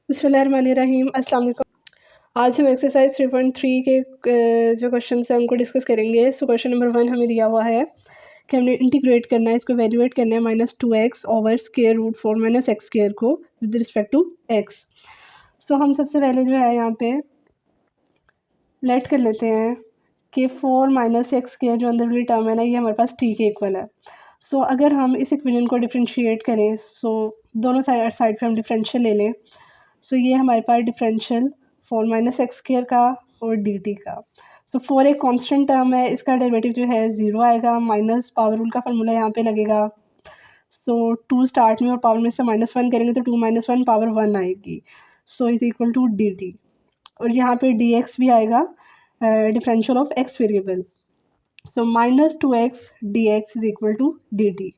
बिस्मिल्लाहिर्रहमानिर्रहीम। अस्सलाम वालेकुम। आज हम एक्सरसाइज 3.3 के जो क्वेश्चन हैं उनको डिस्कस करेंगे। सो क्वेश्चन नंबर 1 हमें दिया हुआ है कि हमने इंटीग्रेट करना है, इसको एवेल्यूएट करना है -2x over square root 4 minus X square को with respect to x। So हम सबसे पहले जो है यहाँ पे लेट कर लेते हैं कि 4 माइनस एक्स स्क्वायर जो अंदर वाली टर्म है ना, ये हमारे पास t के इक्वल है। सो अगर हम इस इक्वेशन को डिफ्रेंशिएट करें, सो दोनों साइड पे हम डिफरेंशियल ले लें। सो ये हमारे पास डिफरेंशियल 4 माइनस एक्स स्क्वायर का और डी टी का। सो 4 एक कांस्टेंट टर्म है, इसका डेरिवेटिव जो है 0 आएगा, माइनस पावर रूल का फार्मूला यहाँ पे लगेगा। सो 2 स्टार्ट में और पावर में से -1 करेंगे तो 2 - 1 पावर 1 आएगी। So is equal to d t, और यहाँ पे डी एक्स भी आएगा, differential of x variable. So -2x dx is equal to d t.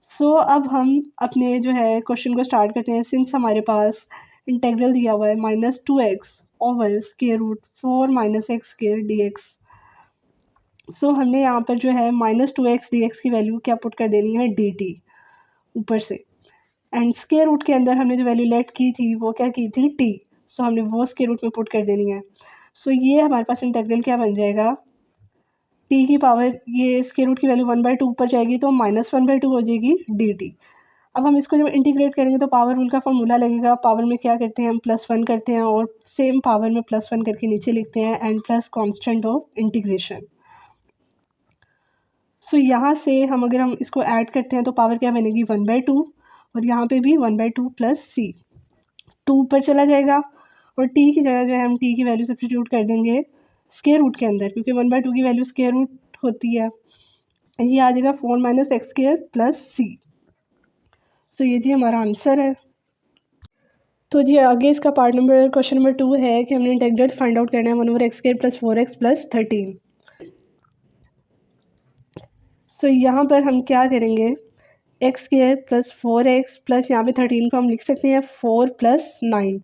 So अब हम अपने जो है क्वेश्चन को स्टार्ट करते हैं। सिंस हमारे पास इंटेग्रल दिया हुआ है -2x over square root 4 minus X square dx। So हमने यहाँ पर जो है -2x dx की वैल्यू क्या पुट कर देनी है, dt ऊपर से, एंड स्क्वायर रूट के अंदर हमने जो वैल्यू लेट की थी वो क्या की थी, t। सो हमने वो स्क्वायर रूट में पुट कर देनी है। सो ये हमारे पास इंटेग्रल क्या बन जाएगा, t की पावर, ये स्क्वायर रूट की वैल्यू 1/2 ऊपर जाएगी तो -1/2 हो जाएगी dt। अब हम इसको जब इंटीग्रेट करेंगे तो पावर रूल का फॉर्मूला लगेगा। पावर में क्या करते हैं हम +1 करते हैं और सेम पावर में +1 करके नीचे लिखते हैं, and plus constant of integration. So यहाँ से अगर हम इसको ऐड करते हैं तो पावर क्या बनेगी, 1/2, और यहाँ पे भी 1/2 प्लस c, 2 ऊपर चला जाएगा, और t की जगह जो है हम t की वैल्यू सब्स्टिट्यूट कर देंगे स्क्वायर रूट के अंदर, क्योंकि 1/2 की वैल्यू स्क्वायर रूट होती है। ये आ जाएगा 4 माइनस एक्स स्क्वायर प्लस सी। सो ये जी हमारा आंसर है। तो जी आगे इसका पार्ट नंबर क्वेश्चन नंबर 2 है कि हमने इंटेग्रल फाइंड आउट करना है 1/x² प्लस 4x प्लस 13। सो यहाँ पर हम क्या करेंगे, x² प्लस 4x प्लस यहाँ पे 13 को हम लिख सकते हैं 4 प्लस 9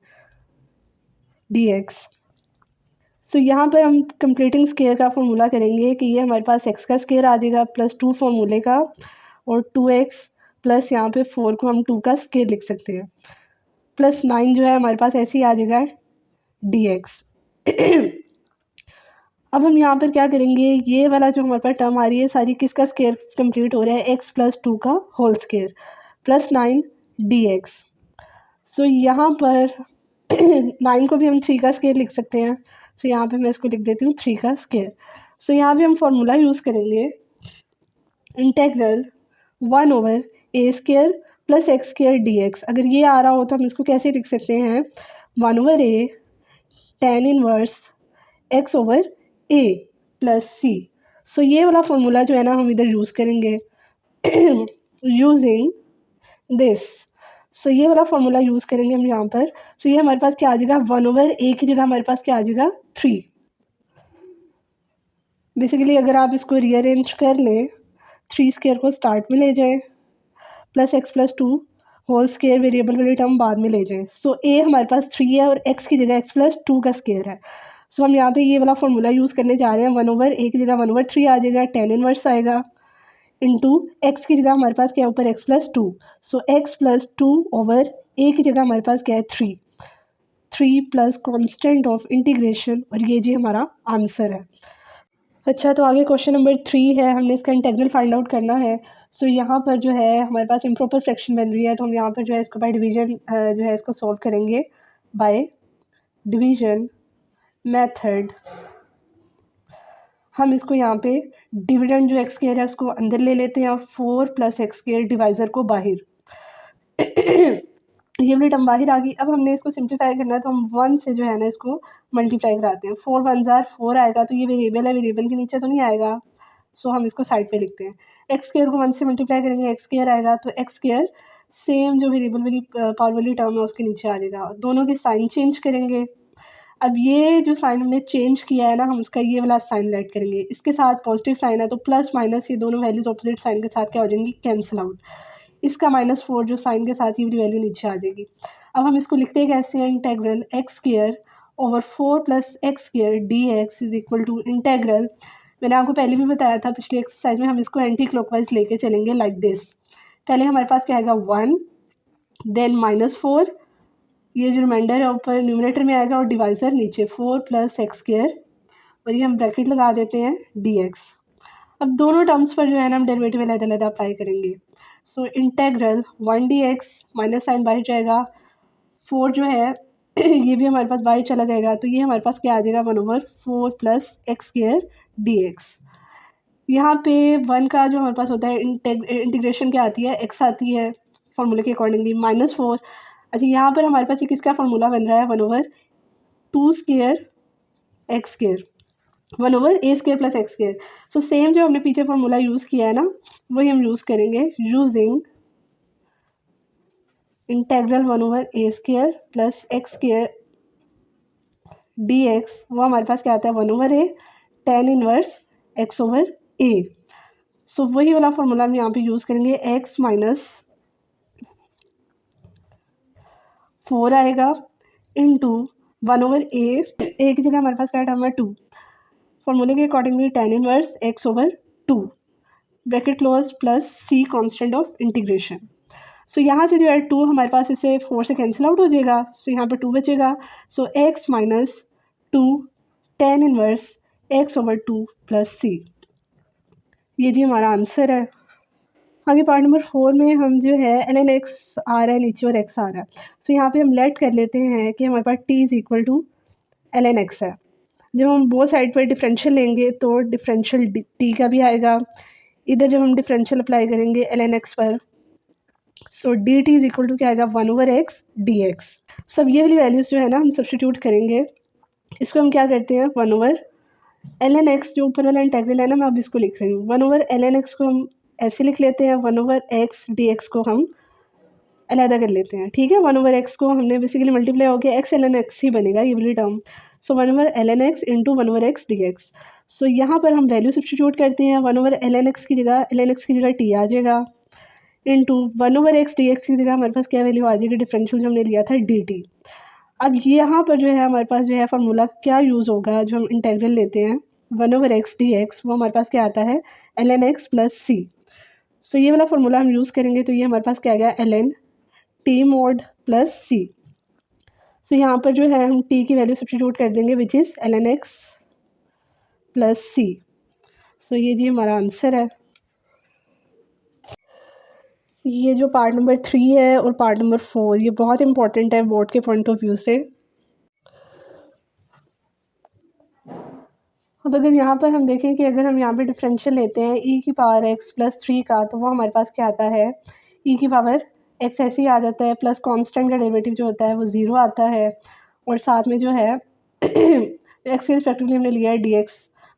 dx। सो यहाँ पर हम कंप्लीटिंग स्क्वायर का फॉर्मूला करेंगे कि ये हमारे पास x का स्क्वायर आ जाएगा प्लस 2 फॉर्मूले का, और 2x प्लस यहाँ पे 4 को हम 2 का स्क्वायर लिख सकते हैं, प्लस 9 जो है हमारे पास ऐसे ही आ जाएगा dx। अब हम यहाँ पर क्या करेंगे, ये वाला जो हमारे पास टर्म आ रही है सारी किसका स्क्वायर कंप्लीट हो रहा है, x प्लस 2 का होल स्क्वायर प्लस 9 dx। सो यहाँ पर 9 को भी हम 3 का स्क्वायर लिख सकते हैं। सो यहाँ पे मैं इसको लिख देती हूँ 3 का स्क्वायर। सो यहाँ पे हम फॉर्मूला यूज़ करेंगे integral 1/a² plus x² dx। अगर ये आ रहा हो तो हम इसको कैसे लिख सकते हैं, 1/a tan inverse x/a plus c। सो ये वाला फॉर्मूला जो है ना हम इधर यूज़ करेंगे यूजिंग दिस। सो ये वाला फॉर्मूला यूज़ करेंगे हम यहाँ पर। सो ये हमारे पास क्या आ जाएगा, 1/a की जगह हमारे पास क्या आ जाएगा, 3। बेसिकली अगर आप इसको रीअरेंज कर लें, 3 स्क्वायर को स्टार्ट में ले जाएं, plus x plus 2 whole square variable वाली टर्म बाद में ले जाएं। सो a हमारे पास 3 है और x की जगह x प्लस 2 का स्क्वायर है। सो हम यहाँ पे ये वाला फॉर्मूला यूज़ करने जा रहे हैं, 1/a की जगह 1/3 आ जाएगा, tan इनवर्स आएगा, इंटू एक्स की जगह हमारे पास क्या है ऊपर x plus 2। So x plus 2 over a की जगह हमारे पास क्या है 3 प्लस कॉन्स्टेंट ऑफ इंटीग्रेशन, और ये जी हमारा आंसर है। अच्छा, तो आगे क्वेश्चन नंबर 3 है, हमने इसका इंटेग्रल फाइंड आउट करना है। सो यहाँ पर जो है हमारे पास इम्प्रॉपर फ्रैक्शन बन रही है, तो हम यहाँ पर जो है इसको बाय डिवीजन जो है इसको सॉल्व करेंगे बाय डिवीजन मेथड। हम इसको यहाँ पे डिविडेंड जो एक्स स्क्वायर है उसको अंदर ले लेते हैं और 4 प्लस एक्स स्क्वायर डिवाइज़र को बाहर। ये वाली टर्म बाहर आ गई। अब हमने इसको सिंप्लीफाई करना है, तो हम 1 से जो है ना इसको मल्टीप्लाई कराते हैं। 4 1 ज़ार 4 आएगा, तो ये वेरिएबल है, वेरिएबल के नीचे तो नहीं आएगा। सो हम इसको साइड पे लिखते हैं। एक्स स्क्वायर को 1 से मल्टीप्लाई करेंगे, एक्स स्क्वायर आएगा, तो एक्स स्क्वायर सेम जो वेरिएबल वाली पावर वाली टर्म है उसके नीचे आ जाएगा। दोनों के साइन चेंज करेंगे। अब ये जो साइन हमने चेंज किया है ना, हम उसका ये वाला साइन लेट करेंगे। इसके साथ पॉजिटिव साइन है तो प्लस माइनस ये दोनों वैल्यूज ऑपोजिट साइन के साथ क्या हो जाएंगी, कैंसिल आउट। इसका -4 जो साइन के साथ ही वैल्यू नीचे आ जाएगी। अब हम इसको लिखते हैं कैसे हैं, integral X square over 4 plus X square D X is equal to integral, मैंने आपको पहले भी बताया था पिछले एक्सरसाइज में, हम इसको एंटी क्लॉकवाइज लेके चलेंगे लाइक दिस। पहले हमारे पास क्या आएगा 1, देन -4, ये जो रिमाइंडर है ऊपर न्यूमरेटर में आएगा और डिवाइज़र नीचे 4 + x², और ये हम ब्रैकेट लगा देते हैं dx। अब दोनों टर्म्स पर जो है ना हम डेरिवेटिव अलग-अलग अप्लाई करेंगे। सो इंटेग्रल 1 dx माइनस साइन बाहर जाएगा, 4 जो है ये भी हमारे पास बाहर चला जाएगा, तो ये हमारे पास क्या आ जाएगा 1/4 + x² dx। यहाँ पे 1 का जो हमारे पास होता है इंटीग्रेशन क्या आती है, x आती है फॉर्मूले के अकॉर्डिंगली -4। अच्छा, यहाँ पर हमारे पास ये किसका फार्मूला बन रहा है 1/2² x², 1/a² + x²। So same जो हमने पीछे फार्मूला यूज़ किया है ना, वही हम यूज़ करेंगे using integral 1/a² + x² dx। वो हमारे पास क्या आता है 1/a tan इनवर्स x/a। सो वही वाला फार्मूला हम यहाँ पे यूज़ करेंगे, x माइनस 4 आएगा इंटू 1/a, ए की जगह हमारे पास क्या टर्म है 2, फार्मूले के accordingly tan inverse x/2 bracket close plus c constant of integration. So यहाँ से जो है 2 हमारे पास इसे 4 से कैंसिल आउट हो जाएगा, सो यहाँ पर 2 बचेगा। सो x minus 2 tan inverse x/2 plus c, ये जी हमारा आंसर है। आगे पार्ट नंबर 4 में हम जो है ln x आ रहा है नीचे और x आ रहा है, सो यहाँ पे हम लेट कर लेते हैं कि हमारे पास t = ln x है। जब हम बोथ साइड पर डिफरेंशियल लेंगे तो डिफरेंशियल t का भी आएगा, इधर जब हम डिफरेंशियल अप्लाई करेंगे ln x पर, सो dt = क्या आएगा 1/x dx। सो अब ये वाली वैल्यूज़ जो है ना हम सब्सटीट्यूट करेंगे, इसको हम क्या करते हैं 1/ln x, जो ऊपर वाला इंटेग्रल है ना मैं अब इसको लिख रही हूँ, 1/ln x को हम ऐसे लिख लेते हैं, 1/x dx को हम अलहदा कर लेते हैं, ठीक है। 1/x को हमने बेसिकली मल्टीप्लाई हो गया x ln x ही बनेगा ये वाली टर्म। सो 1/ln x into 1/x dx। सो यहाँ पर हम वैल्यू सब्सटीट्यूट करते हैं, 1/ln x की जगह ln x की जगह t आ जाएगा, इंटू 1/x dx की जगह हमारे पास क्या वैल्यू आ जाएगी, डिफरेंशियल जो हमने लिया था dt। अब यहाँ पर जो है हमारे पास जो है फार्मूला क्या यूज़ होगा, जो हम इंटेग्रल लेते हैं 1/x dx, वो हमारे पास क्या आता है ln x + c। सो ये वाला फार्मूला हम यूज़ करेंगे, तो ये हमारे पास क्या आ गया ln t mod plus c। सो यहाँ पर जो है हम t की वैल्यू सब्सटीट्यूट कर देंगे which is ln x + c। सो ये जी हमारा आंसर है। ये जो पार्ट नंबर 3 है और पार्ट नंबर 4 ये बहुत इंपॉर्टेंट है बोर्ड के पॉइंट ऑफ व्यू से। अब अगर यहाँ पर हम देखें कि अगर हम यहाँ पे डिफरेंशियल लेते हैं e⁻x + 3 का, तो वो हमारे पास क्या आता है e⁻x ऐसे ही आ जाता है, प्लस कांस्टेंट का डेरिवेटिव जो होता है वो 0 आता है, और साथ में जो है x के रिस्पेक्टिवली हमने लिया है dx,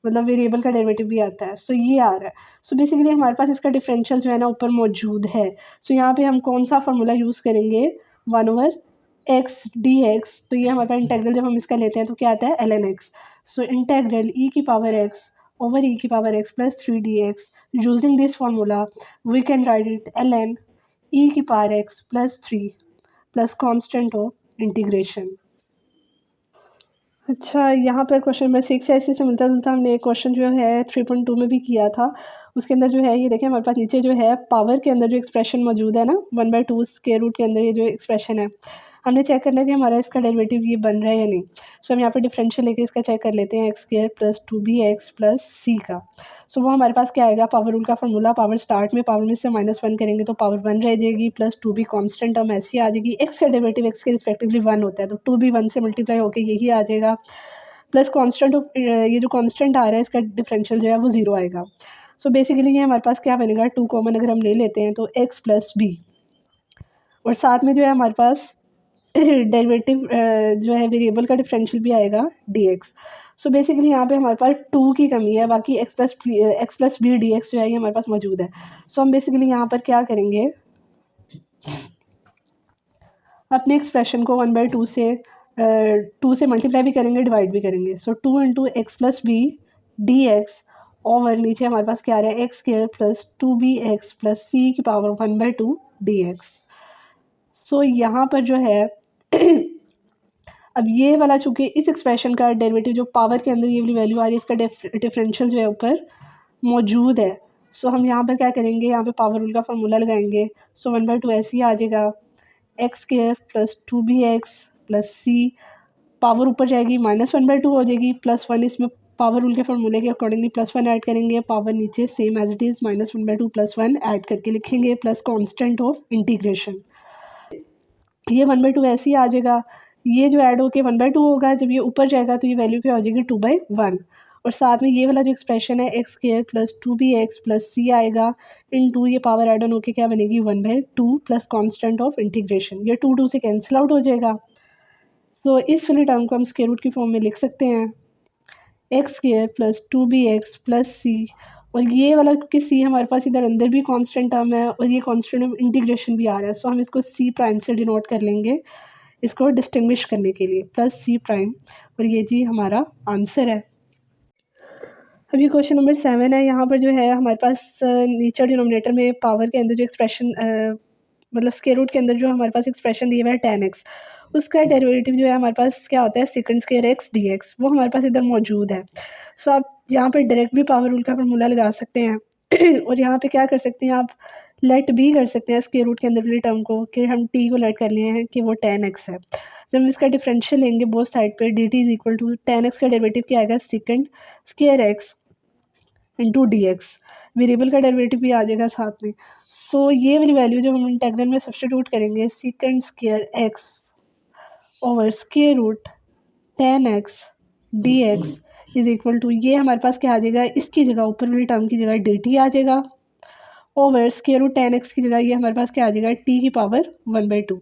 मतलब वेरिएबल का डेरिवेटिव भी आता है। सो ये आ रहा है। सो बेसिकली हमारे पास इसका डिफरेंशियल जो है ना ऊपर मौजूद है। सो यहाँ पे हम कौन सा फार्मूला यूज़ करेंगे 1/x dx, तो ये हमारे पास इंटेग्रल जब हम इसका लेते हैं तो क्या आता है ln x। So integral e⁻x over e⁻x + 3 dx, using this formula we can write it ln e⁻x + 3 plus constant of integration. अच्छा, यहाँ पर क्वेश्चन नंबर 6 है, इसी से मिलता-जुलता हमने एक क्वेश्चन जो है 3.2 में भी किया था। उसके अंदर जो है ये देखें हमारे पास नीचे जो है पावर के अंदर जो एक्सप्रेशन मौजूद है ना 1/2 स्क्वायर रूट के अंदर ये जो एक्सप्रेशन है, हमने चेक करना है कि हमारा इसका डेरिवेटिव ये बन रहा है या नहीं। सो हम यहाँ पे डिफरेंशियल लेके इसका चेक कर लेते हैं x² + 2bx + c का। सो वो हमारे पास क्या आएगा, पावर रूल का फार्मूला, पावर स्टार्ट में पावर में से -1 करेंगे तो पावर 1 रह जाएगी, प्लस 2b कांस्टेंट टर्म ऐसी आ जाएगी, x का डेरिवेटिव x के रिस्पेक्टिवली 1 होता है तो 2b 1 से मल्टीप्लाई होकर यही आ जाएगा, प्लस कांस्टेंट ऑफ ये जो कांस्टेंट आ रहा है इसका डिफरेंशियल जो है वो 0 आएगा। सो बेसिकली ये हमारे पास क्या बनेगा, 2 कॉमन अगर हम ले लेते हैं तो x + b, और साथ में जो है हमारे पास डेरिवेटिव जो है वेरिएबल का डिफरेंशियल भी आएगा dx। सो बेसिकली यहाँ पे हमारे पास 2 की कमी है, बाकी x + b dx जो है ये हमारे पास मौजूद है। सो हम बेसिकली यहाँ पर क्या करेंगे, अपने एक्सप्रेशन को 1/2 से 2 से मल्टीप्लाई भी करेंगे, डिवाइड भी करेंगे। सो 2 × x + b dx ओवर नीचे हमारे पास क्या आ रहा है x² + 2bx + c की पावर 1/2 dx। सो यहाँ पर जो है अब ये वाला चूँकि इस एक्सप्रेशन का डेरिवेटिव जो पावर के अंदर ये वाली वैल्यू आ रही है इसका डिफरेंशियल जो है ऊपर मौजूद है। सो हम यहाँ पर क्या करेंगे, यहाँ पे पावर रूल का फार्मूला लगाएंगे। सो 1/2 ऐसे ही आ जाएगा, x square plus 2bx plus c, power ऊपर जाएगी -1/2 हो जाएगी, +1 इसमें पावर रूल के फॉर्मूले के अकॉर्डिंगली +1 ऐड करेंगे, पावर नीचे same as it is -1/2 +1 add करके लिखेंगे, प्लस कांस्टेंट ऑफ इंटीग्रेशन। ये 1/2 ऐसे ही आ जाएगा, ये जो ऐड होके 1/2 होगा, जब ये ऊपर जाएगा तो ये वैल्यू क्या हो जाएगी 2/1, और साथ में ये वाला जो एक्सप्रेशन है x square plus 2bx plus c आएगा, इनटू ये पावर ऐड ऑन होके क्या बनेगी 1/2 प्लस कांस्टेंट ऑफ इंटीग्रेशन, ये 2 से कैंसिल आउट हो जाएगा। सो इस वाली टर्म को हम स्क्वायर रूट की फॉर्म में लिख सकते हैं x square plus 2bx plus c, और ये वाला क्योंकि सी हमारे पास इधर अंदर भी कांस्टेंट टर्म है और ये कांस्टेंट ऑफ इंटीग्रेशन भी आ रहा है, सो हम इसको सी प्राइम से डिनोट कर लेंगे इसको डिस्टिंग्विश करने के लिए, प्लस सी प्राइम, और ये जी हमारा आंसर है। अब ये क्वेश्चन नंबर 7 है। यहाँ पर जो है हमारे पास नीचे डिनोमिनेटर में पावर के अंदर जो एक्सप्रेशन मतलब स्क्वायर रूट के अंदर जो हमारे पास एक्सप्रेशन दिया हुआ है tan x, उसका डेरिवेटिव जो है हमारे पास क्या होता है सेकंड स्क्वायर x dx, वो हमारे पास इधर मौजूद है। सो आप यहाँ पर डायरेक्ट भी पावर रूल का फॉर्मूला लगा सकते हैं और यहाँ पे क्या कर सकते हैं आप लेट भी कर सकते हैं स्क्वायर रूट के अंदर वाली टर्म को, कि हम t को लेट कर लिए हैं कि वो tan x है। जब हम इसका डिफरेंशियल लेंगे बोथ साइड पे dt is equal to tan x का डेरिवेटिव क्या आएगा second square x into D X, variable का डेरिवेटिव भी आ जाएगा साथ में। सो ये वाली वैल्यू जब हम इंटेग्रल में सब्स्टिट्यूट करेंगे second square X over square root tan x dx is equal to, ये हमारे पास क्या आ जाएगा, इसकी जगह ऊपर वाली टर्म की जगह dt आ जाएगा, over square root tan x की जगह ये हमारे पास क्या आ जाएगा t की पावर 1/2।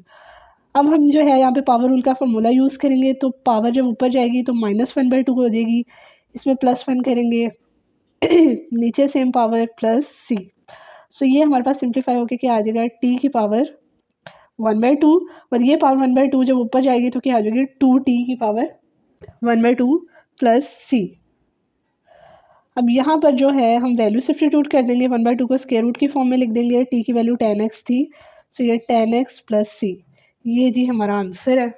अब हम जो है यहाँ पे पावर रूल का फॉर्मूला यूज़ करेंगे, तो पावर जब ऊपर जाएगी तो -1/2 हो जाएगी, इसमें +1 करेंगे नीचे सेम पावर प्लस सी, सो ये हमारे पास सिंप्लीफाई होकर क्या आ जाएगा t की पावर 1/2, और ये पावर 1/2 जब ऊपर जाएगी तो क्या आ जाएगी 2t की पावर 1/2 प्लस सी। अब यहाँ पर जो है हम वैल्यू सब्स्टिट्यूट कर देंगे, 1/2 को स्क्वायर रूट की फॉर्म में लिख देंगे, t की वैल्यू tan x थी, सो ये tan x प्लस सी, ये जी हमारा आंसर है।